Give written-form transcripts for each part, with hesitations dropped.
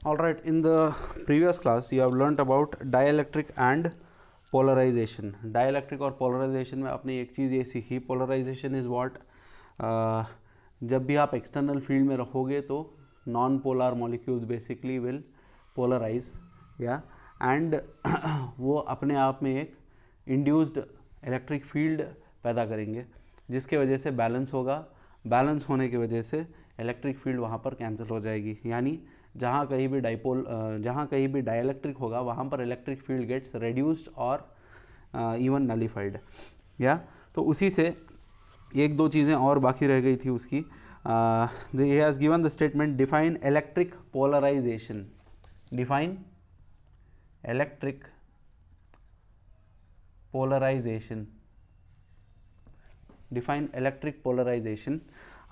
Alright, in the previous class you have learnt about dielectric and polarization. Dielectric और polarization में आपने एक चीज़ ये सीखी, polarization is what, जब भी आप external field में रखोगे तो non polar molecules basically will polarize, yeah, and वो अपने आप में एक induced electric field पैदा करेंगे जिसके वजह से बैलेंस होगा. बैलेंस होने की वजह से इलेक्ट्रिक फील्ड वहाँ पर कैंसिल हो जाएगी. यानी जहाँ कहीं भी जहाँ कहीं भी डाइलेक्ट्रिक होगा वहाँ पर इलेक्ट्रिक फील्ड गेट्स रेड्यूस्ड और इवन नलिफाइड. या तो उसी से एक दो चीज़ें और बाकी रह गई थी उसकी. he has given the statement define electric polarization. Define electric polarization. Define electric polarization.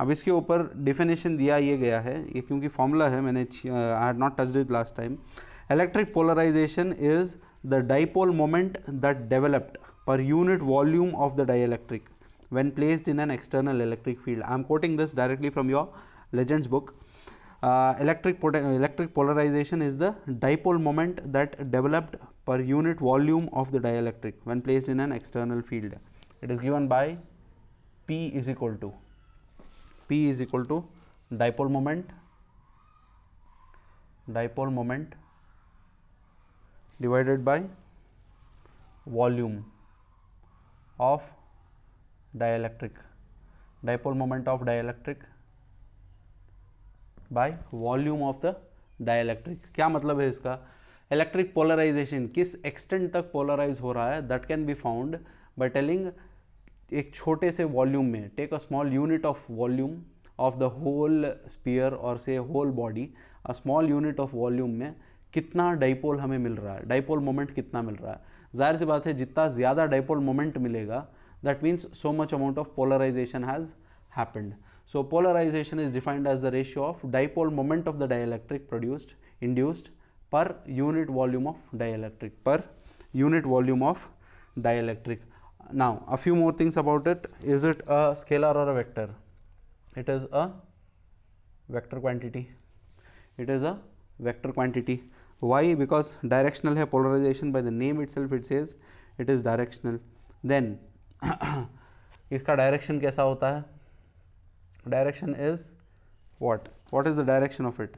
अब इसके ऊपर डिफिनेशन दिया ये गया है, ये क्योंकि फॉर्मूला है, मैंने I had not touched it last time. Electric polarization is the dipole moment that developed per unit volume of the dielectric when placed in an external electric field. I am quoting this directly from your Legends book. Electric polarization is the dipole moment that developed per unit volume of the dielectric when placed in an external field. It is given by P is equal to dipole moment divided by volume of dielectric. Dipole moment of dielectric by volume of the dielectric. क्या मतलब है इसका? Electric polarization किस extent तक polarize हो रहा है, that can be found by telling एक छोटे से वॉल्यूम में, take a small unit of volume of the whole sphere और से whole body, a small unit of volume में कितना डाइपोल हमें मिल रहा है, डाइपोल मोमेंट कितना मिल रहा है. जाहिर सी बात है जितना ज़्यादा डाइपोल मोमेंट मिलेगा that means so much amount of polarization has happened. So polarization is defined as the ratio of dipole moment of the dielectric induced per unit volume of dielectric. Now a few more things about it. Is it a scalar or a vector? It is a vector quantity. Why? Because directional है polarization. By the name itself it says it is directional. Then इसका direction कैसा होता है? Direction is what is the direction of it?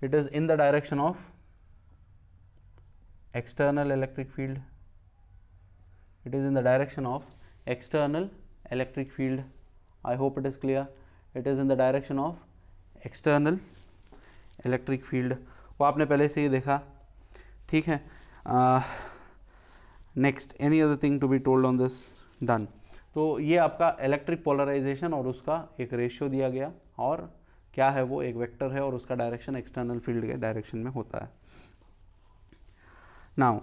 It is in the direction of external electric field. It is in the direction of external electric field. I hope it is clear. It is in the direction of external electric field. वो आपने पहले से ही देखा, ठीक है. Next, any other thing to be told on this? Done. तो ये आपका इलेक्ट्रिक पोलराइजेशन और उसका एक रेशियो दिया गया, और क्या है वो? एक वेक्टर है और उसका डायरेक्शन एक्सटर्नल फील्ड के डायरेक्शन में होता है. Now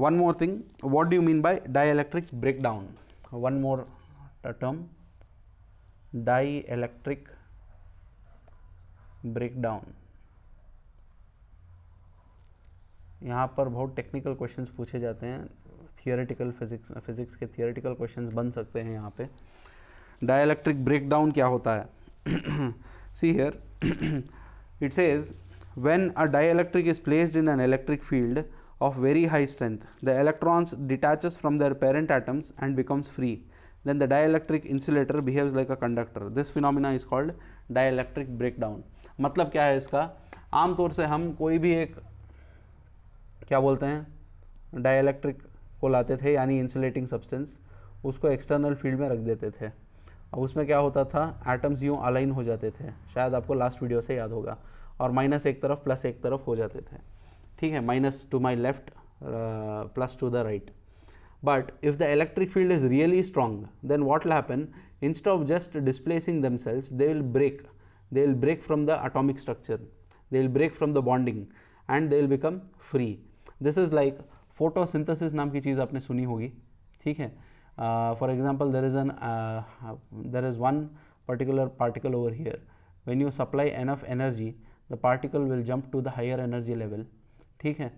one more thing, what do you mean by dielectric breakdown? One more term, dielectric breakdown. यहाँ पर बहुत टेक्निकल क्वेश्चंस पूछे जाते हैं, थियोरेटिकल फिजिक्स के थियोरेटिकल क्वेश्चंस बन सकते हैं यहाँ पे. डाइलेक्ट्रिक ब्रेकडाउन क्या होता है? See here, it says when a dielectric is placed in an electric field of very high strength, the electrons detaches from their parent atoms and becomes free. Then the dielectric insulator behaves like a conductor. This phenomena is called dielectric breakdown. मतलब क्या है इसका? आमतौर से हम कोई भी एक क्या बोलते हैं डाइलेक्ट्रिक को लाते थे, यानी इंसुलेटिंग सब्सटेंस, उसको एक्सटर्नल फील्ड में रख देते थे. अब उसमें क्या होता था, एटम्स यूँ अलाइन हो जाते थे, शायद आपको लास्ट वीडियो से याद होगा, और माइनस एक तरफ प्लस एक तरफ हो जाते थे, ठीक है, minus to my left plus to the right. But if the electric field is really strong, then what will happen, instead of just displacing themselves, they will break from the atomic structure, they will break from the bonding and they will become free. This is like photosynthesis नाम की चीज़ आपने सुनी होगी, ठीक है. For example, there is one particular particle over here. When you supply enough energy, the particle will jump to the higher energy level, ठीक है.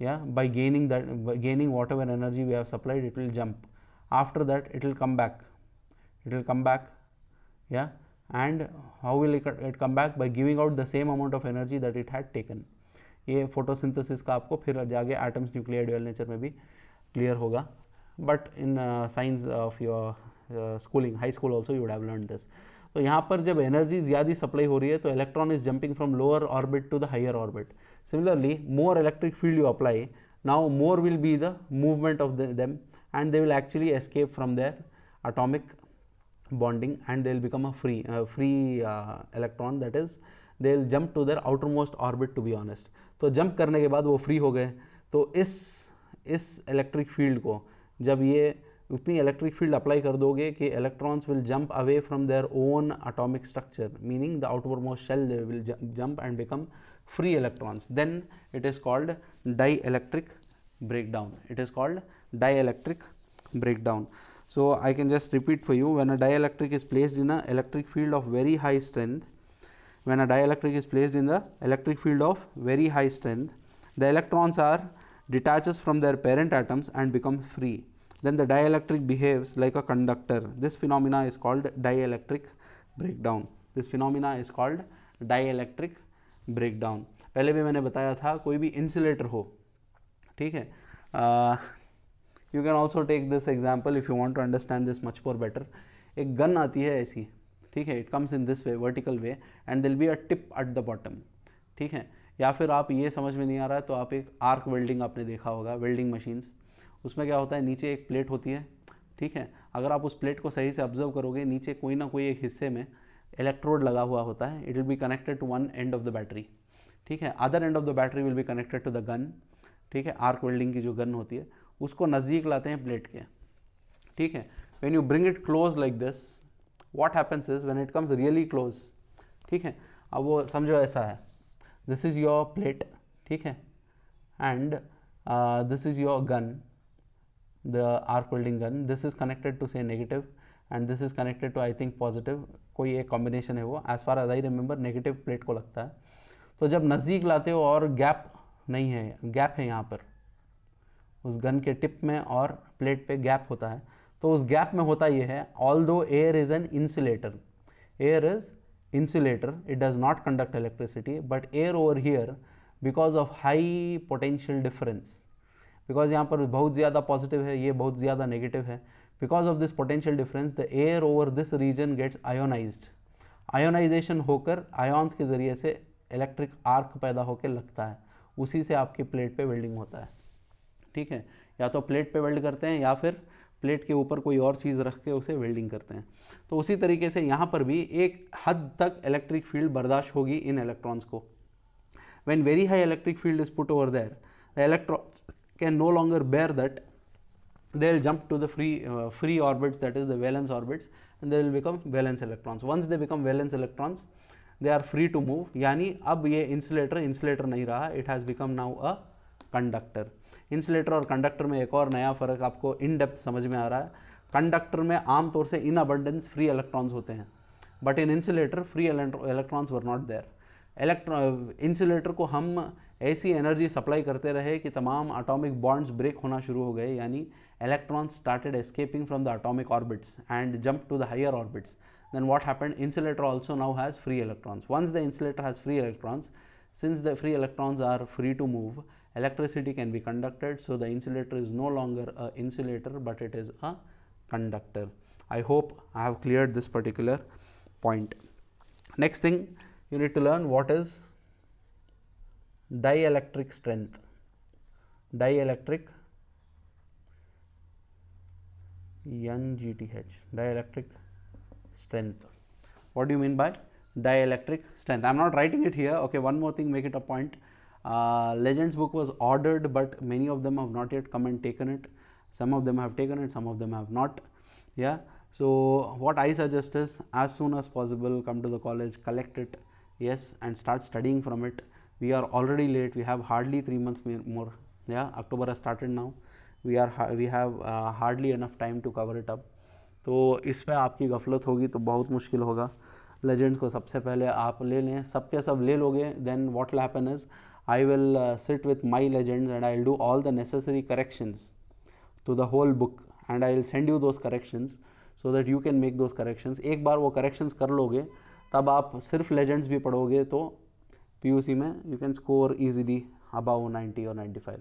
या by gaining whatever energy we have supplied, it will jump. After that it will come back, yeah. And how will it come back? By giving out the same amount of energy that it had taken. ये photosynthesis का आपको फिर जाके atoms nuclear dual nature में भी clear होगा, but in science of your schooling high school also you would have learn this. तो यहाँ पर जब एनर्जी ज़्यादा सप्लाई हो रही है तो electron is jumping from lower orbit to the higher orbit. Similarly more electric field you apply, now more will be the movement of them and they will actually escape from their atomic bonding and they will become a free electron, that is they will jump to their outermost orbit to be honest। तो jump करने के बाद वो free हो गए, तो इस electric field को जब ये उतनी इलेक्ट्रिक फील्ड अप्लाई कर दोगे कि electrons will jump away from their own atomic structure, meaning the outermost shell they will jump and become free electrons, then it is called dielectric breakdown. It is called dielectric breakdown. So I can just repeat for you, when a dielectric is placed in a electric field of very high strength, when a dielectric is placed in the electric field of very high strength, the electrons are detaches from their parent atoms and become free. Then the dielectric behaves like a conductor. This phenomena is called dielectric breakdown. This phenomena is called dielectric breakdown. पहले भी मैंने बताया था, कोई भी insulator हो, ठीक है, you can also take this example if you want to understand this much more better. एक गन आती है ऐसी, ठीक है, it comes in this way, vertical way, and there'll be a tip at the bottom, ठीक है। या फिर आप ये समझ में नहीं आ रहा है तो आप एक आर्क वेल्डिंग आपने देखा होगा, वेल्डिंग मशीन्स, उसमें क्या होता है, नीचे एक प्लेट होती है, ठीक है, अगर आप उस प्लेट को सही से ऑब्जर्व करोगे, नीचे कोई ना कोई एक हिस्से में इलेक्ट्रोड लगा हुआ होता है, it will be connected to one end of the battery, ठीक है, other end of the battery will be connected to the gun, ठीक है, आर्क वेल्डिंग की जो गन होती है उसको नज़दीक लाते हैं प्लेट के, ठीक है। When you bring it close like this, what happens is when it comes really close, ठीक है, अब वो समझो ऐसा है, दिस इज योर प्लेट, ठीक है, and this is your gun, the arc welding gun, this is connected to say negative and this is connected to I think positive, कोई एक कॉम्बिनेशन है वो, as far as I remember negative plate को लगता है। तो जब नज़दीक लाते हो और गैप नहीं है, गैप है यहाँ पर उस गन के टिप में और प्लेट पे गैप होता है, तो उस गैप में होता ये है, although air is an insulator, air is insulator, it does not conduct electricity, but air over here because of high potential difference, because यहाँ पर बहुत ज़्यादा पॉजिटिव है, ये बहुत ज़्यादा नेगेटिव है, because of this potential difference the air over this region gets ionized, ionization होकर आयॉन्स के ज़रिए से इलेक्ट्रिक आर्क पैदा होकर लगता है, उसी से आपकी प्लेट पे वेल्डिंग होता है, ठीक है, या तो प्लेट पे वेल्ड करते हैं या फिर प्लेट के ऊपर कोई और चीज़ रख के उसे वेल्डिंग करते हैं। तो उसी तरीके से यहाँ पर भी एक हद तक इलेक्ट्रिक फील्ड बर्दाश्त होगी इन इलेक्ट्रॉन्स को। When very high electric field is put over there, the electrons can no longer bear that, they will jump to the free orbits, that is the valence orbits, and they will become valence electrons. Once they become valence electrons, they are free to move, यानी अब ये insulator नहीं रहा, it has become now a conductor। Insulator और conductor में एक और नया फ़र्क आपको इन डेप्थ समझ में आ रहा है। कंडक्टर में आमतौर से इन अबंडेंस फ्री इलेक्ट्रॉन्स होते हैं, but in insulator free electrons were not there. Insulator को हम ऐसी एनर्जी सप्लाई करते रहे कि तमाम एटॉमिक बॉन्ड्स ब्रेक होना शुरू हो गए, यानी electrons started escaping from the atomic orbits and jumped to the higher orbits. Then what happened? Insulator also now has free electrons. Once the insulator has free electrons, since the free electrons are free to move, electricity can be conducted, so the insulator is no longer an insulator but it is a conductor. I hope I have cleared this particular point. Next thing you need to learn, what is dielectric strength. Dielectric NGTH, dielectric strength. What do you mean by dielectric strength? I am not writing it here. Okay, one more thing, make it a point. Legends book was ordered, but many of them have not yet come and taken it. Some of them have taken it, some of them have not. Yeah, so what I suggest is, as soon as possible, come to the college, collect it, yes, and start studying from it. We are already late, we have hardly 3 months more. Yeah, October has started now. we have hardly enough time to cover it up. तो इसमें आपकी गफलत होगी तो बहुत मुश्किल होगा। Legends को सबसे पहले आप ले लें, सबके सब ले लोगे, then what will happen is I will sit with my legends and I will do all the necessary corrections to the whole book and I will send you those corrections so that you can make those corrections. एक बार वो corrections कर लोगे तब आप सिर्फ legends भी पढ़ोगे तो पीयूसी में you can score easily above 90 or 95.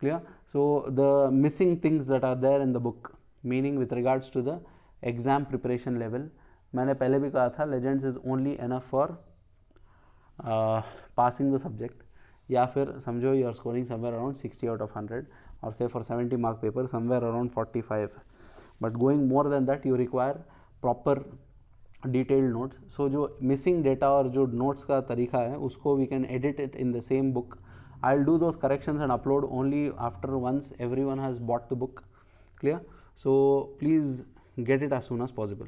Clear? So the missing things that are there in the book, meaning with regards to the exam preparation level, मैंने पहले भी कहा था legends is only enough for passing the subject, या फिर समझो you are scoring somewhere around 60 out of 100, or say for 70 mark paper somewhere around 45, but going more than that you require proper detailed notes. So जो missing data और जो notes का तरीका है उसको we can edit it in the same book. I'll do those corrections and upload only after once everyone has bought the book. Clear? So please get it as soon as possible.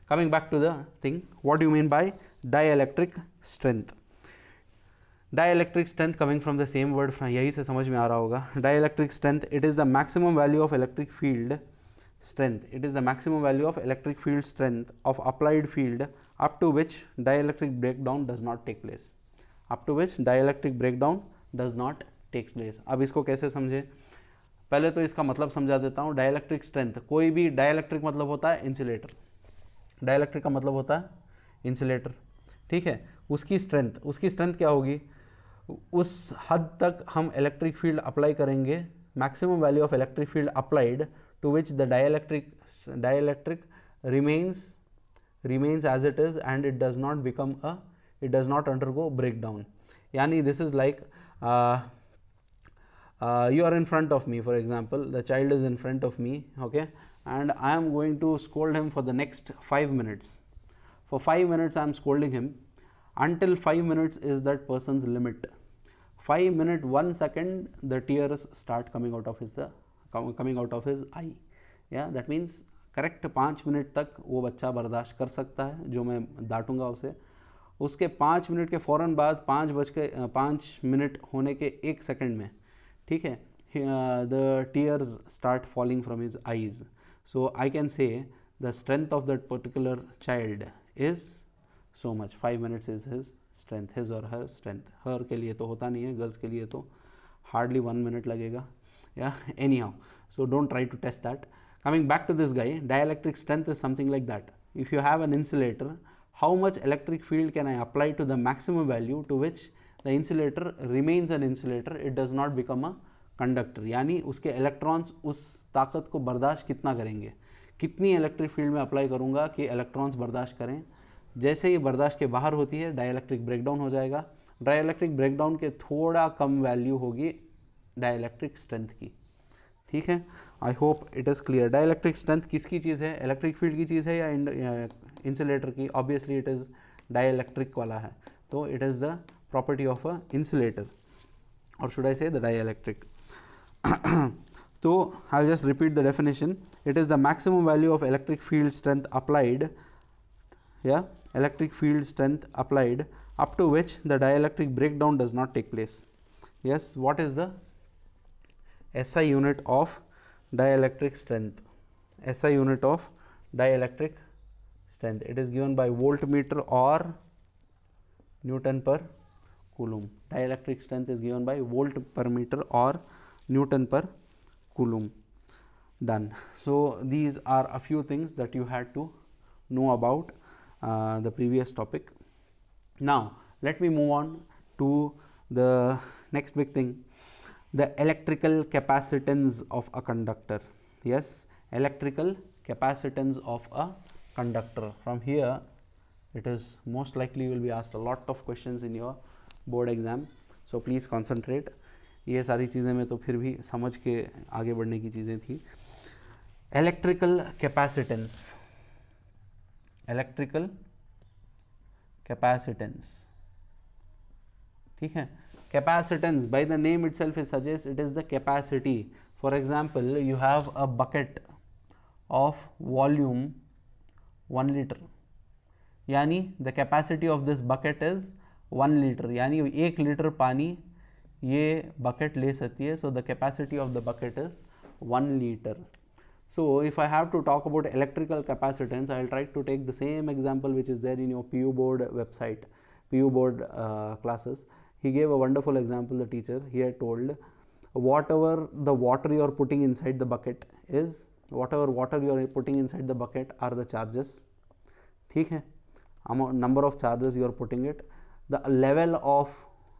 Coming back to the thing, what do you mean by dielectric strength? Dielectric strength coming from the same word, यही से समझ में आ रहा होगा. Dielectric strength, it is the maximum value of electric field strength. It is the maximum value of electric field strength of applied field up to which dielectric breakdown does not take place. Up to which dielectric breakdown does not takes place. अब इसको कैसे समझे? पहले तो इसका मतलब समझा देता हूँ. डाइलेक्ट्रिक स्ट्रेंथ, कोई भी डाइलेक्ट्रिक मतलब होता है इंसुलेटर. डाइलेक्ट्रिक का मतलब होता है इंसुलेटर, ठीक है. उसकी स्ट्रेंथ क्या होगी? उस हद तक हम इलेक्ट्रिक फील्ड अप्लाई करेंगे, maximum value of electric field applied to which the dielectric remains as it is and it does not undergo breakdown. यानी this is like you are in front of me, for example, the child is in front of me, okay, and I am going to scold him for the next 5 minutes. For 5 minutes I am scolding him until 5 minutes is that person's limit. 5 minutes 1 second the tears start coming out of his eye. Yeah, that means correct 5 minute तक वो बच्चा बर्दाश्त कर सकता है जो मैं डांटूंगा उसे. उसके 5 मिनट के फ़ौरन बाद 5 मिनट होने के 1 सेकंड में, ठीक है, the tears start falling from his eyes. So I can say the strength of that particular child is so much. 5 minutes is his strength, his और हर स्ट्रेंथ. हर के लिए तो होता नहीं है, गर्ल्स के लिए तो हार्डली 1 मिनट लगेगा. या anyhow, so don't try to test that. Coming back to this guy, dielectric strength is something like that. If you have an insulator, how much electric field can I apply to the maximum value to which the insulator remains an insulator, it does not become a conductor. यानी उसके electrons उस ताकत को बर्दाश्त कितना करेंगे, कितनी electric field में अप्लाई करूँगा कि इलेक्ट्रॉन्स बर्दाश्त करें. जैसे ही बर्दाश्त के बाहर होती है डाइलेक्ट्रिक ब्रेकडाउन हो जाएगा. डाइलेक्ट्रिक ब्रेकडाउन के थोड़ा कम वैल्यू होगी डाइलेक्ट्रिक स्ट्रेंथ की, ठीक है. आई hope it is clear. Dielectric strength किसकी चीज़ है? इलेक्ट्रिक फील्ड की चीज़ है या इंसुलेटर की? ऑब्वियसली इट इज़ डाइलेक्ट्रिक वाला है, तो it is the property of a insulator, और should I say the dielectric. तो I just repeat the definition. It is the maximum value of electric field strength applied, या electric field strength applied up to which the dielectric breakdown does not take place. Yes, what is the SI unit of dielectric strength? SI unit of dielectric strength, it is given by voltmeter or Newton per coulomb. Dielectric strength is given by volt per meter or Newton per coulomb. Done. So these are a few things that you had to know about the previous topic. Now let me move on to the next big thing, the electrical capacitance of a conductor. Yes, electrical capacitance of a conductor. From here it is most likely you will be asked a lot of questions in your board exam, so please concentrate. ये सारी चीज़ें में तो फिर भी समझ के आगे बढ़ने की चीज़ें थी. electrical capacitance, electrical capacitance, ठीक है. capacitance by the name itself it suggests it is the capacity. For example, you have a bucket of volume 1 liter, यानी the capacity of this bucket is 1 liter, यानी 1 litre पानी ये bucket ले सकती है. so the capacity of the bucket is 1 liter. So if I have to talk about electrical capacitance, I will try to take the same example which is there in your PU board website, PU board classes. He gave a wonderful example, the teacher. He had told whatever the water you are putting inside the bucket is, whatever water you are putting inside the bucket are the charges, ठीक है, number of charges you are putting it. The level of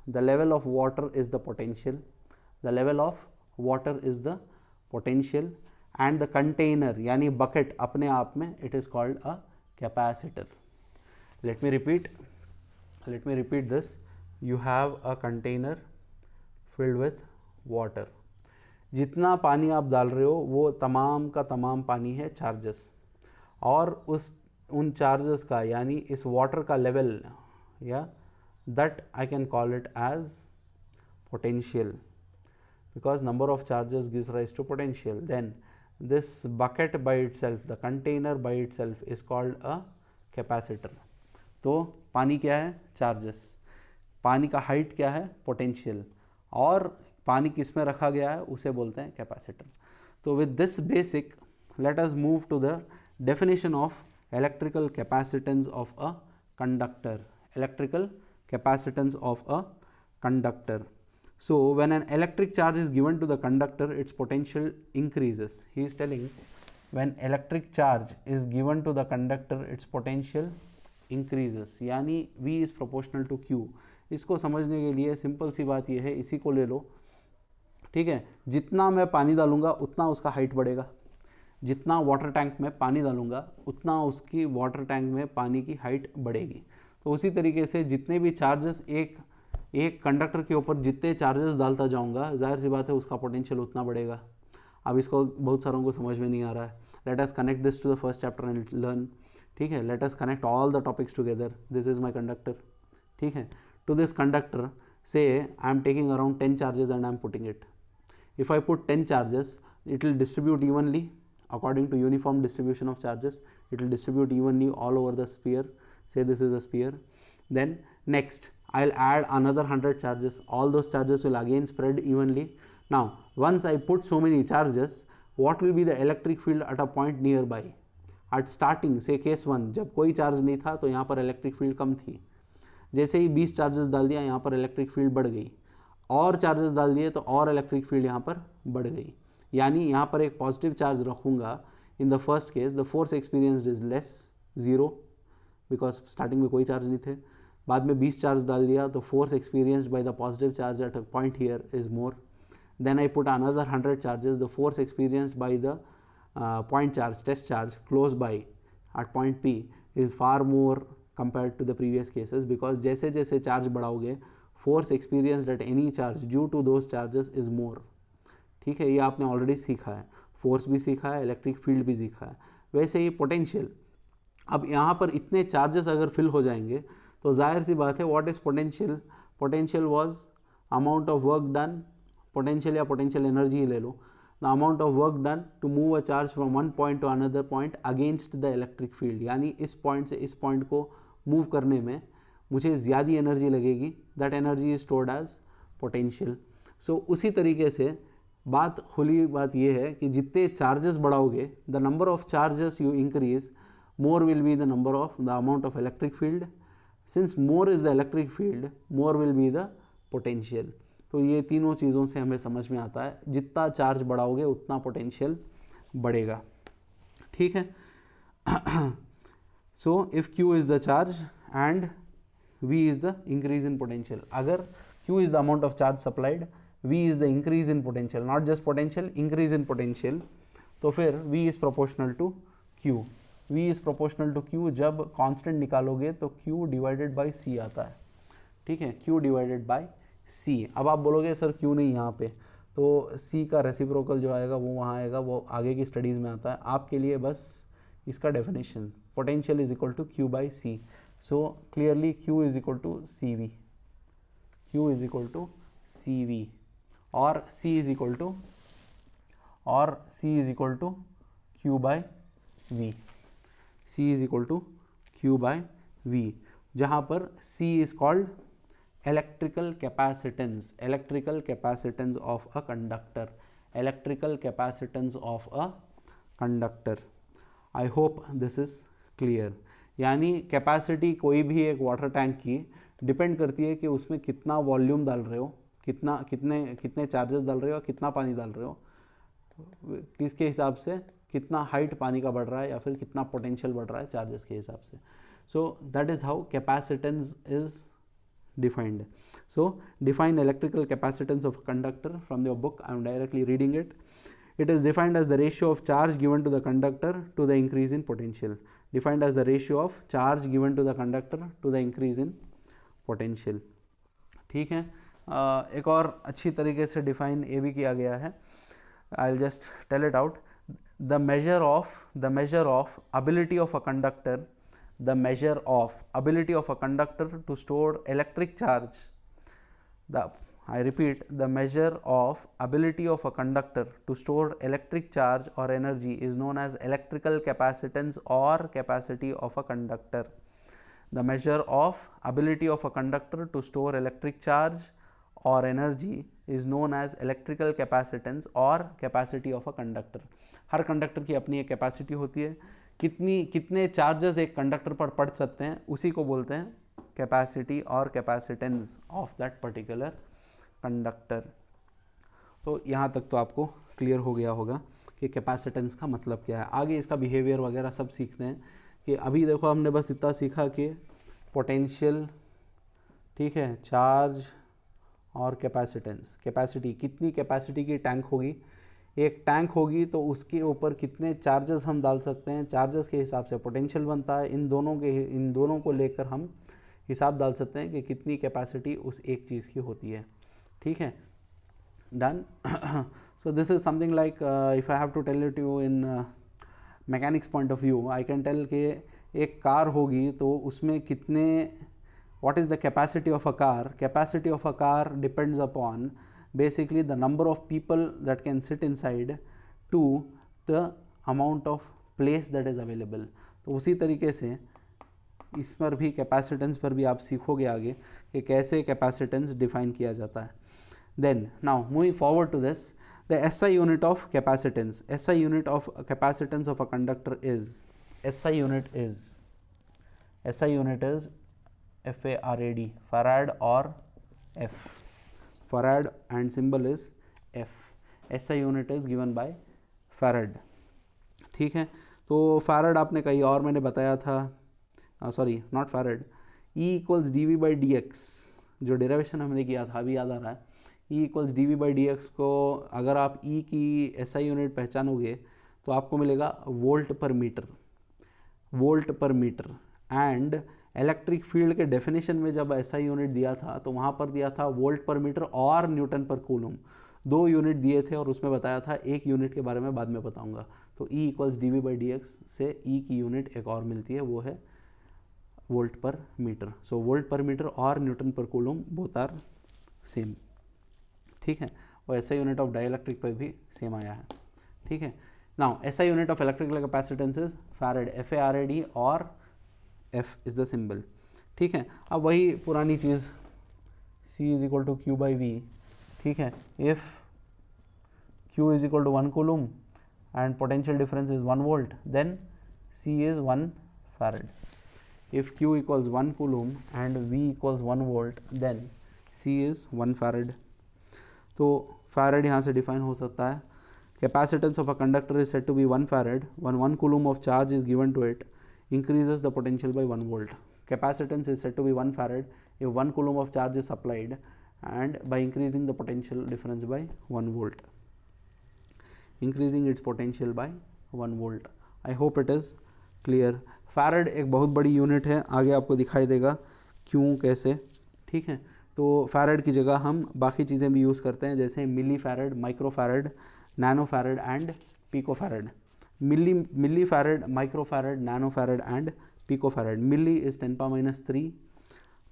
the level of water is the potential, the level of water is the potential, and the container यानी bucket अपने आप में it is called a capacitor. Let me repeat this. You have a container filled with water. जितना पानी आप डाल रहे हो वो तमाम का तमाम पानी है चार्जेस, और उन चार्जेस का यानी इस वाटर का लेवल या that I can call it as potential, because number of charges gives rise to potential. Then this bucket by itself, the container by itself is called a capacitor. तो पानी क्या है? Charges. पानी का height क्या है? Potential. और पानी किस में रखा गया है उसे बोलते हैं कैपेसिटर. तो with this basic let us move to the definition of electrical capacitance of a conductor. Electrical capacitance of a conductor. So when an electric charge is given to the conductor, its potential increases. He is telling when electric charge is given to the conductor, its potential increases. यानी V is proportional to Q. इसको समझने के लिए simple सी बात यह है, इसी को ले लो, ठीक है. जितना मैं पानी डालूंगा उतना उसका हाइट बढ़ेगा. जितना वाटर टैंक में पानी डालूंगा उतना उसकी वाटर टैंक में पानी की हाइट बढ़ेगी. तो उसी तरीके से जितने भी चार्जेस एक कंडक्टर के ऊपर जितने चार्जेस डालता जाऊंगा, जाहिर सी बात है उसका पोटेंशियल उतना बढ़ेगा. अब इसको बहुत सारों को समझ में नहीं आ रहा है. Let us connect this to the first chapter and learn. ठीक है, let us connect all the topics together. This is my conductor. ठीक है, टू दिस कंडक्टर से I am taking around 10 charges and I am putting it. If I put 10 charges, it will distribute evenly according to uniform distribution of charges. It will distribute evenly all over the sphere. Say this is a sphere. Then next I'll add another 100 charges. All those charges will again spread evenly. Now once I put so many charges, what will be the electric field at a point nearby? At starting, say case 1, जब कोई charge नहीं था तो यहाँ पर electric field कम थी. जैसे ही 20 charges डाल दिया यहाँ पर इलेक्ट्रिक फील्ड बढ़ गई, और चार्जेस डाल दिए तो और इलेक्ट्रिक फील्ड यहाँ पर बढ़ गई. यानी यहाँ पर एक पॉजिटिव चार्ज रखूँगा. In the first case the force experienced is less, zero, because starting में कोई चार्ज नहीं थे. बाद में 20 चार्ज डाल दिया तो force experienced by the positive charge at a point here is more. Then I put another 100 charges. The force experienced by the point charge, test charge close by at point P is far more compared to the previous cases, because जैसे जैसे charge बढ़ाओगे force experienced at any charge due to those charges is more. ठीक है, ये आपने already सीखा है. Force भी सीखा है, इलेक्ट्रिक फील्ड भी सीखा है. वैसे ही पोटेंशियल. अब यहाँ पर इतने चार्जेस अगर फिल हो जाएंगे तो जाहिर सी बात है what is potential? Potential was amount of work done. Potential या पोटेंशियल एनर्जी ही ले लो. The amount of work done to move a charge from one point to another point against the electric field. यानी इस point से इस point को move करने में मुझे ज़्यादा एनर्जी लगेगी. That energy is stored as potential. So उसी तरीके से बात खुली बात यह है कि जितने चार्जेस बढ़ाओगे, the number of charges you increase, more will be the number of the amount of electric field. Since more is the electric field, more will be the potential. तो ये तीनों चीज़ों से हमें समझ में आता है जितना चार्ज बढ़ाओगे उतना पोटेंशियल बढ़ेगा. ठीक है. So if Q is the charge and V is the increase in potential. अगर Q is the amount of charge supplied, V is the increase in potential, not just potential, increase in potential. तो फिर V is proportional to Q. V is proportional to Q. जब constant निकालोगे तो Q divided by C आता है. ठीक है, Q divided by C. अब आप बोलोगे सर Q नहीं यहाँ पे, तो C का रेसिप्रोकल जो आएगा वो वहाँ आएगा, वो आगे की स्टडीज़ में आता है. आपके लिए बस इसका definition, potential is equal to Q by C. So clearly Q is equal to CV. Q is equal to CV. और C is equal to Q by V. C is equal to Q by V, जहाँ पर C is called electrical capacitance. Electrical capacitance of a conductor. Electrical capacitance of a conductor. I hope this is clear. यानी capacity कोई भी एक water tank की depend करती है कि उसमें कितना वॉल्यूम डाल रहे हो, कितने चार्जेस डाल रहे हो, कितना पानी डाल रहे हो, किसके हिसाब से कितना हाइट पानी का बढ़ रहा है या फिर कितना पोटेंशियल बढ़ रहा है चार्जेस के हिसाब से. So that is how capacitance is defined. So define electrical capacitance of a conductor. From your book, I am directly reading it. It is defined as the ratio of charge given to the conductor to the increase in potential. Defined as the ratio of charge given to the conductor to the increase in potential. ठीक है, एक और अच्छी तरीके से define ये भी किया गया है. I'll just tell it out. The measure of ability of a conductor, the measure of ability of a conductor to store electric charge. I repeat, the measure of ability of a conductor to store electric charge or energy is known as electrical capacitance or capacity of a conductor. The measure of ability of a conductor to store electric charge or energy is known as electrical capacitance or capacity of a conductor. Her conductor की अपनी एक capacity होती है, कितने charges एक conductor पर पड़ सकते हैं उसी को बोलते हैं कैपेसिटी और capacitance of that particular conductor. तो यहाँ तक तो आपको क्लियर हो गया होगा कि कैपेसिटेंस का मतलब क्या है. आगे इसका बिहेवियर वगैरह सब सीखते हैं. कि अभी देखो हमने बस इतना सीखा कि पोटेंशियल, ठीक है, चार्ज और कैपेसिटेंस. कैपेसिटी, कितनी कैपेसिटी की टैंक होगी, एक टैंक होगी तो उसके ऊपर कितने चार्जेस हम डाल सकते हैं, चार्जेस के हिसाब से पोटेंशियल बनता है. इन दोनों को लेकर हम हिसाब डाल सकते हैं कि कितनी कैपेसिटी उस एक चीज़ की होती है. ठीक है, done. So this is something like if I have to tell it you in mechanics point of view, I can tell कि एक कार होगी तो उसमें कितने, what is the capacity of a car? Capacity of a car depends upon basically the number of people that can sit inside to the amount of place that is available. तो उसी तरीके से इस पर भी कैपेसिटेंस पर भी आप सीखोगे आगे कि कैसे कैपेसिटेंस डिफाइन किया जाता है. Then now moving forward to this, the SI unit of capacitance. SI unit of capacitance of a conductor is, SI unit is FARAD, farad or F. Farad and symbol is F. SI unit is given by farad. ठीक है, तो farad आपने कहीं और मैंने बताया था, sorry not farad, E equals dV by dx, जो डेरिवेशन हमने किया था अभी याद आ रहा है. E equals dV by dx को अगर आप E की SI यूनिट पहचानोगे तो आपको मिलेगा वोल्ट पर मीटर. वोल्ट पर मीटर. एंड इलेक्ट्रिक फील्ड के डेफिनेशन में जब SI यूनिट दिया था तो वहाँ पर दिया था वोल्ट पर मीटर और न्यूटन पर कूलम, 2 यूनिट दिए थे और उसमें बताया था एक यूनिट के बारे में बाद में बताऊंगा. तो E equals dV by dx से E की यूनिट एक और मिलती है, वो है वोल्ट पर मीटर. सो वोल्ट पर मीटर और न्यूटन पर कूलम बोथ आर सेम. ठीक है, और SI यूनिट ऑफ डाइलेक्ट्रिक पर भी सेम आया है. ठीक है, now SI unit of electrical capacitance is farad, FARAD और F इज द सिंबल. ठीक है, अब वही पुरानी चीज़ C is equal to Q by V. ठीक है, if Q is equal to 1 coulomb and potential difference is 1 volt then C is 1 farad. If Q equals 1 coulomb and V equals 1 volt then C is 1 farad. तो farad यहाँ से define हो सकता है. Capacitance of a conductor is said to be 1 farad when 1 coulomb of charge is given to it increases the potential by 1 volt. Capacitance is said to be 1 farad if 1 coulomb of charge is supplied and by increasing the potential difference by 1 volt. Increasing its potential by 1 volt. I hope it is clear. Farad एक बहुत बड़ी unit है, आगे आपको दिखाई देगा क्यों कैसे. ठीक है, तो फैराड की जगह हम बाकी चीज़ें भी यूज़ करते हैं जैसे millifarad, microfarad, nanofarad and picofarad. Millifarad, microfarad, nanofarad and picofarad. Milli is 10⁻³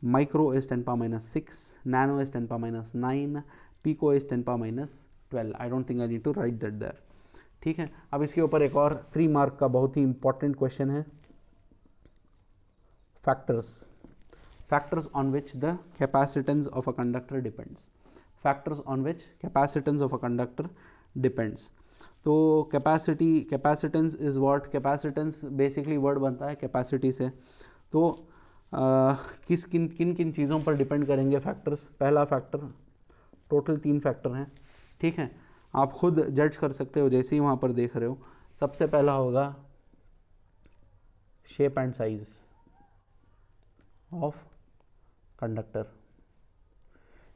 micro is 10⁻⁶, nano is 10⁻⁹, pico is 10⁻12. I don't think I need to write that there. ठीक है, अब इसके ऊपर एक और 3 mark का बहुत ही important question है. Factors on which the capacitance of a conductor depends. Factors on which capacitance of a conductor depends. तो capacitance is what? Capacitance basically word बनता है capacity से. तो किन चीज़ों पर डिपेंड करेंगे फैक्टर्स. पहला फैक्टर, टोटल 3 फैक्टर हैं. ठीक है, आप खुद जज कर सकते हो जैसे ही वहाँ पर देख रहे हो. सबसे पहला होगा shape and size of conductor.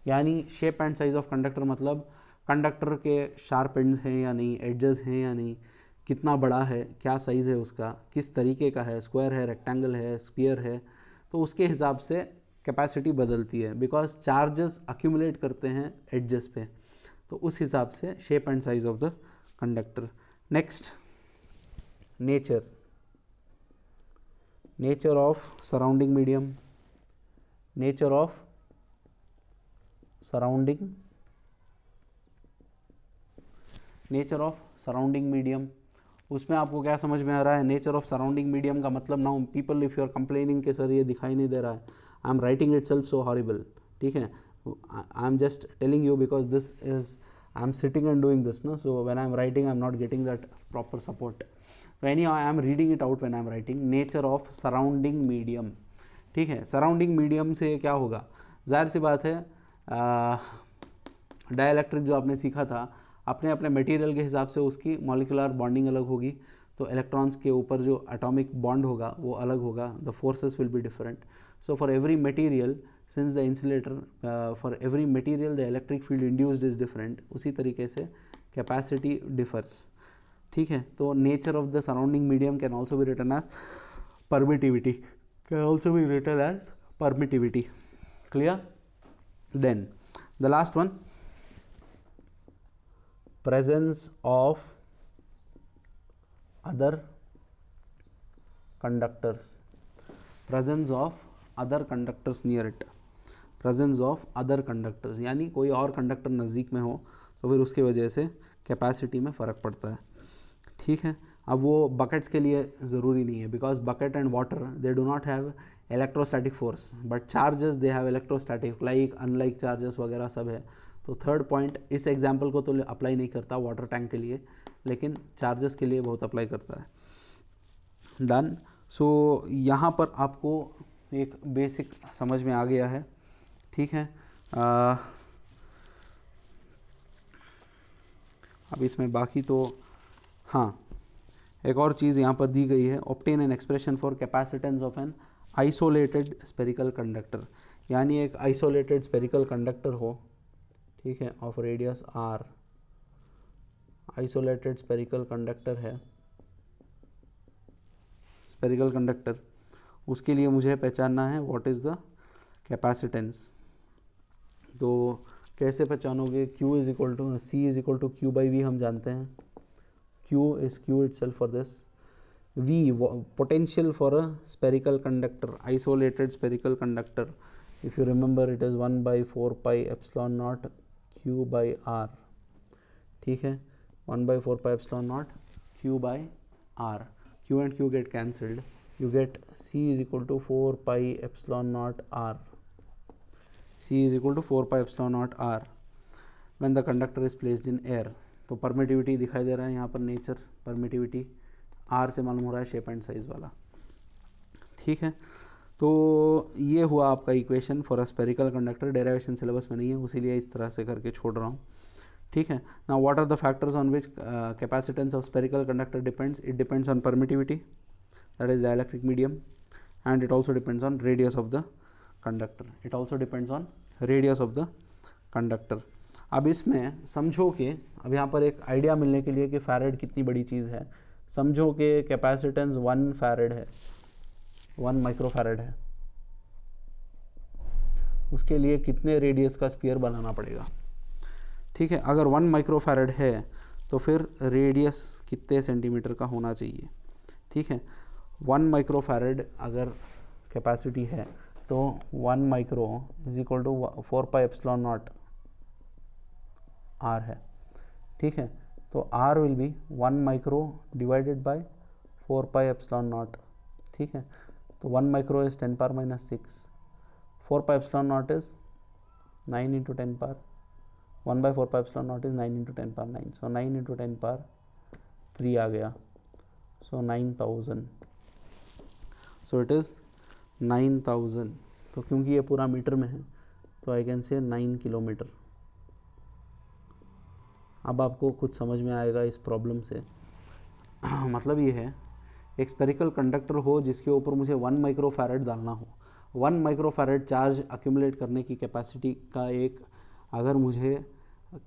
यानी shape and size of conductor मतलब कंडक्टर के शार्प एंड्स हैं या नहीं, एडजेस हैं या नहीं, कितना बड़ा है, क्या साइज़ है उसका, किस तरीके का है, स्क्वायर है, रेक्टेंगल है, स्फीयर है, तो उसके हिसाब से कैपेसिटी बदलती है, बिकॉज चार्जेस अक्यूमुलेट करते हैं एडजेस पे, तो उस हिसाब से shape and size of the conductor. Next, nature of surrounding medium, nature of surrounding medium, उसमें आपको क्या समझ में आ रहा है? नेचर ऑफ सराउंडिंग मीडियम का मतलब, now people if you are complaining कि सर ये दिखाई नहीं दे रहा है, I am writing itself so horrible, ठीक है, I am just telling you because this is I am sitting and doing this, no, so when I am writing I am not getting that proper support, so anyhow I am reading it out when I am writing nature of surrounding medium, ठीक है। Surrounding medium से क्या होगा, जाहिर सी बात है, dielectric जो आपने सीखा था, अपने अपने मटेरियल के हिसाब से उसकी मॉलिक्यूलर बॉन्डिंग अलग होगी, तो इलेक्ट्रॉन्स के ऊपर जो एटॉमिक बॉन्ड होगा वो अलग होगा, the forces will be different, so for every material since the insulator, for every material the electric field induced is different, उसी तरीके से कैपेसिटी डिफर्स, ठीक है। तो nature of the surrounding medium can also be written as permittivity, clear. Then the last one, presence of other conductors near it, presence of other conductors, यानी कोई और conductor नज़दीक में हो तो फिर उसकी वजह से कैपेसिटी में फ़र्क पड़ता है, ठीक है। अब वो बकेट्स के लिए ज़रूरी नहीं है, because bucket and water they do not have electrostatic force, but charges they have electrostatic, like unlike charges वगैरह सब है। तो थर्ड पॉइंट इस एग्जाम्पल को तो अप्लाई नहीं करता वाटर टैंक के लिए, लेकिन चार्जेस के लिए बहुत अप्लाई करता है। डन। सो यहाँ पर आपको एक बेसिक समझ में आ गया है, ठीक है। अब इसमें बाकी तो हाँ, एक और चीज़ यहाँ पर दी गई है, obtain an expression for capacitance of an isolated spherical conductor, यानी एक आइसोलेटेड स्पेरिकल कंडक्टर हो, ठीक है, of radius r, isolated spherical conductor है, स्पेरिकल कंडक्टर, उसके लिए मुझे पहचानना है व्हाट इज़ द कैपेसिटेंस। तो कैसे पहचानोगे? Q is equal to C is equal to Q by V, हम जानते हैं Q is Q itself for this, V potential for a spherical conductor, isolated spherical conductor, if you remember it is 1 by 4 pi epsilon naught Q by R, ठीक है, 1 by 4 pi epsilon naught Q by R, Q and Q get cancelled, you get C is equal to 4 pi epsilon naught R, C is equal to 4 pi epsilon naught R when the conductor is placed in air। तो permittivity दिखाई दे रहा है यहाँ पर, nature permittivity R से मालूम हो रहा है शेप एंड साइज वाला, ठीक है। तो ये हुआ आपका equation for a spherical conductor, derivation syllabus में नहीं है, उसीलिए इस तरह से करके छोड़ रहा हूँ, ठीक है। Now what are the factors on which capacitance of spherical conductor depends? It depends on permittivity, that is dielectric medium, and it also depends on radius of the conductor, अब इसमें समझो कि अब यहाँ पर एक आइडिया मिलने के लिए कि फैरेड कितनी बड़ी चीज़ है, समझो कि कैपेसिटेंस 1 फैरेड है, 1 माइक्रोफैरेड है, उसके लिए कितने रेडियस का स्फीयर बनाना पड़ेगा, ठीक है। अगर 1 माइक्रोफैरेड है तो फिर रेडियस कितने सेंटीमीटर का होना चाहिए, ठीक है। 1 माइक्रोफैरेड अगर कैपेसिटी है तो 1 micro is equal to 4 pi epsilon naught R है, ठीक है। तो R will be 1 micro divided by 4 pi epsilon naught, ठीक है। तो 1 micro is 10 power minus 6, 4 pi epsilon naught is 9 into 10 power, 1 by 4 pi epsilon naught is 9 into 10 power 9, so 9 into 10 power 3 आ गया, so 9000, so it is 9000। तो क्योंकि ये पूरा metre में है तो आई कैन से 9 किलोमीटर। अब आपको कुछ समझ में आएगा इस प्रॉब्लम से। मतलब ये है, एक स्पेरिकल कंडक्टर हो जिसके ऊपर मुझे 1 माइक्रोफैरेड डालना हो, 1 माइक्रोफैरड चार्ज अक्यूमुलेट करने की कैपेसिटी का एक अगर मुझे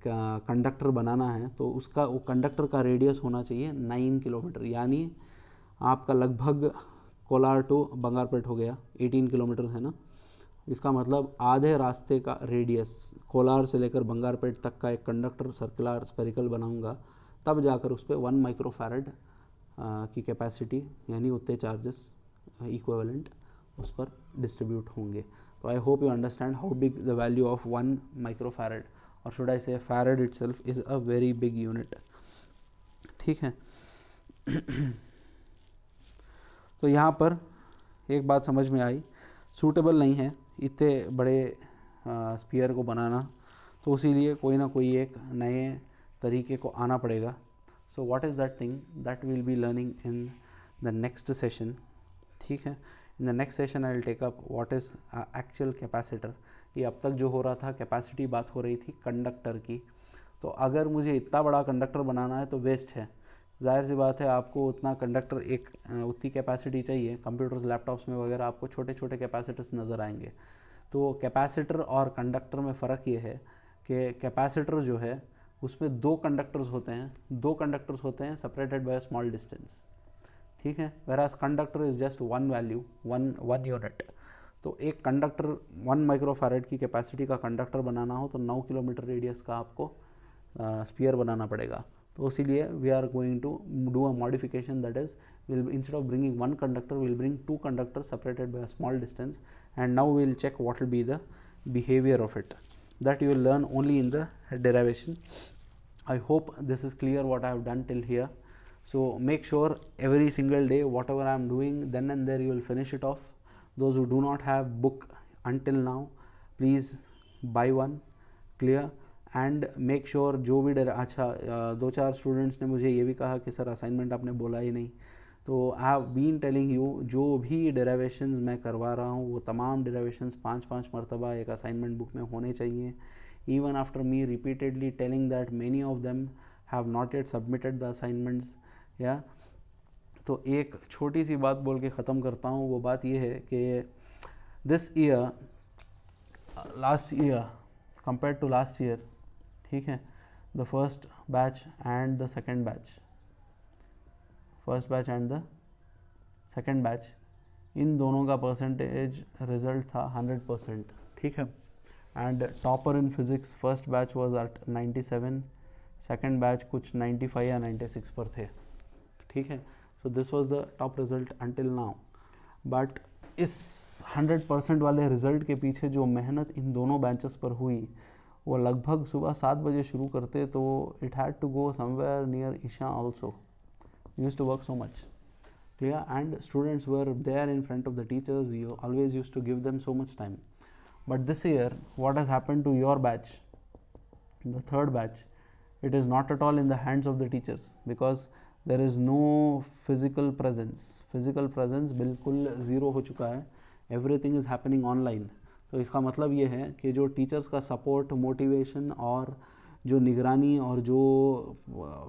कंडक्टर बनाना है तो उसका वो कंडक्टर का रेडियस होना चाहिए 9 किलोमीटर, यानी आपका लगभग कोलार टू बंगारपेट हो गया 18 किलोमीटर है ना। इसका मतलब आधे रास्ते का रेडियस कोलार से लेकर बंगारपेट तक का एक कंडक्टर सर्कुलर स्पेरिकल बनाऊंगा, तब जाकर उस पर 1 माइक्रोफैरड की कैपेसिटी यानी उतने चार्जेस इक्विवेलेंट उस पर डिस्ट्रीब्यूट होंगे। तो I hope you understand how big the value of 1 microfarad, और शुड आई से farad itself is a very big unit. ठीक है। तो यहाँ पर एक बात समझ में आई, सूटेबल नहीं है इतने बड़े स्पीयर को बनाना, तो इसीलिए कोई ना कोई एक नए तरीके को आना पड़ेगा। So what is that thing that will be learning in the next session. ठीक है, in the next session I will take up what is actual capacitor. ये अब तक जो हो रहा था कैपेसिटी बात हो रही थी कंडक्टर की, तो अगर मुझे इतना बड़ा कंडक्टर बनाना है तो वेस्ट है, जाहिर सी बात है आपको उतना कंडक्टर एक उतनी कैपेसिटी चाहिए। कंप्यूटर्स लैपटॉप्स में वगैरह आपको छोटे छोटे कैपेसिटर्स नज़र आएंगे। तो कैपेसिटर और कंडक्टर में फ़र्क ये है कि कैपेसिटर जो है उसमें दो कंडक्टर्स होते हैं सेपरेटेड बाय स्मॉल डिस्टेंस। ठीक है, whereas conductor is just one value, one unit. तो एक कंडक्टर 1 माइक्रोफैरड की कैपेसिटी का कंडक्टर बनाना हो तो 9 किलोमीटर रेडियस का आपको स्पीयर बनाना पड़ेगा। तो इसीलिए we are going to do a modification, that is will instead of bringing 1 conductor will bring 2 conductor separated by a small distance, and now we will check what will be the behavior of it, that you will learn only in the derivation. I hope this is clear what I have done till here. So make sure every single day whatever I am doing, then and there you will finish it off. Those who do not have book until now, please buy one, clear, and make sure जो भी अच्छा 2-4 students ने मुझे ये भी कहा कि sir assignment आपने बोला ही नहीं, तो I have been telling you जो भी डेरिवेशंस मैं करवा रहा हूँ वो तमाम डेरिवेशंस 5-5 मरतबा एक असाइनमेंट बुक में होने चाहिए। Even after me repeatedly telling that many of them have not yet submitted the assignments. या तो एक छोटी सी बात बोल के ख़त्म करता हूँ, वो बात ये है कि this year last year compare to last year, ठीक है, the first batch and the second batch इन दोनों का परसेंटेज रिजल्ट था 100%। ठीक है, and topper in physics first batch was at 97, second batch कुछ 95 या 96 पर थे। ठीक है, so this was the top result until now. But इस 100% वाले रिजल्ट के पीछे जो मेहनत इन दोनों बैचेस पर हुई, वो लगभग सुबह 7 बजे शुरू करते तो it had to go somewhere near Isha also, used to work so much, clear, and students were there in front of the teachers. We always used to give them so much time. But this year what has happened to your batch, the third batch, it is not at all in the hands of the teachers because there is no physical presence बिल्कुल zero हो चुका है, everything is happening online। तो इसका मतलब ये है कि जो टीचर्स का सपोर्ट, मोटिवेशन और जो निगरानी और जो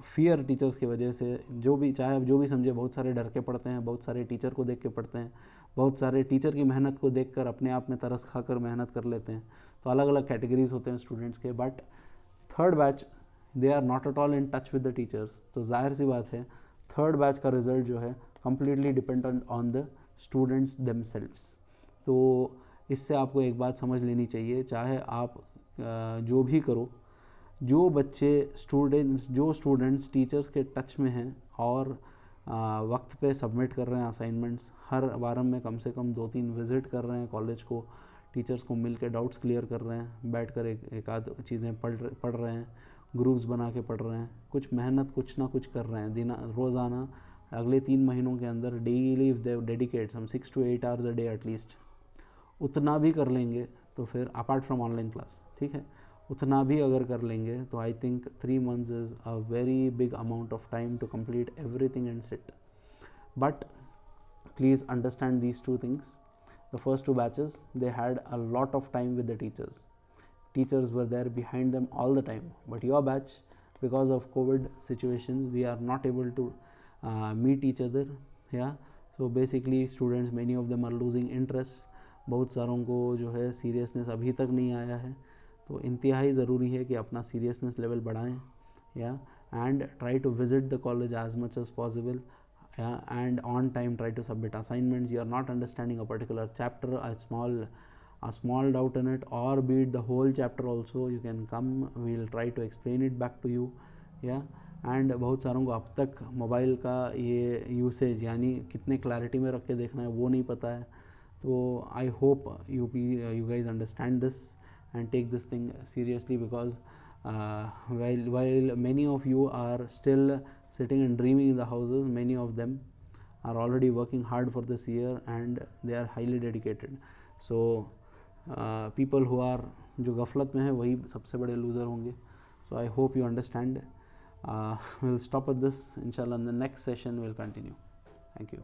फियर टीचर्स की वजह से, जो भी चाहे जो भी समझे, बहुत सारे डर के पढ़ते हैं, बहुत सारे टीचर को देख के पढ़ते हैं, बहुत सारे टीचर की मेहनत को देखकर अपने आप में तरस खाकर मेहनत कर लेते हैं। तो अलग अलग कैटेगरीज होते हैं स्टूडेंट्स के, but third batch they are not at all in touch with the teachers. तो जाहिर सी बात है थर्ड बैच का रिजल्ट जो है completely dependent on the students themselves. तो इससे आपको एक बात समझ लेनी चाहिए, चाहे आप जो भी करो, जो स्टूडेंट्स टीचर्स के टच में हैं और वक्त पे सबमिट कर रहे हैं असाइनमेंट्स, हर वारम में कम से कम 2-3 विज़िट कर रहे हैं कॉलेज को, टीचर्स को मिल के डाउट्स क्लियर कर रहे हैं, बैठ कर एक आध चीज़ें पढ़ रहे हैं, ग्रुप्स बना के पढ़ रहे हैं, कुछ मेहनत कुछ ना कुछ कर रहे हैं रोज़ाना। अगले 3 महीनों के अंदर डेली इफ दे डेडिकेट हम 6 to 8 hours a day at least, उतना भी कर लेंगे तो फिर अपार्ट फ्रॉम ऑनलाइन क्लास, ठीक है, उतना भी अगर कर लेंगे तो I think 3 months is a very big amount of time to complete everything and sit. But please understand these 2 things. The first 2 batches, they had a lot of time with the teachers. Teachers were there behind them all the time. But your batch, because of COVID situations, we are not able to meet each other. Yeah. So basically, students, many of them are losing interest. बहुत सारों को जो है seriousness अभी तक नहीं आया है, तो इंतहाई ज़रूरी है कि अपना सीरियसनेस लेवल बढ़ाएं, या and try to visit the college as much as possible, and on time try to submit assignments. You are not understanding a particular chapter, a small doubt in it, or be it the whole chapter also, you can come, we will try to explain it back to you. And बहुत सारों को अब तक mobile का ये usage यानी कितने clarity में रख के देखना है वो नहीं पता है, तो I hope you guys understand this and take this thing seriously, because while many of you are still sitting and dreaming in the houses, many of them are already working hard for this year and they are highly dedicated. So people who are जो गफलत में है वही सबसे बड़े loser होंगे. So I hope you understand. We'll stop at this. Inshallah in the next session we'll continue. Thank you.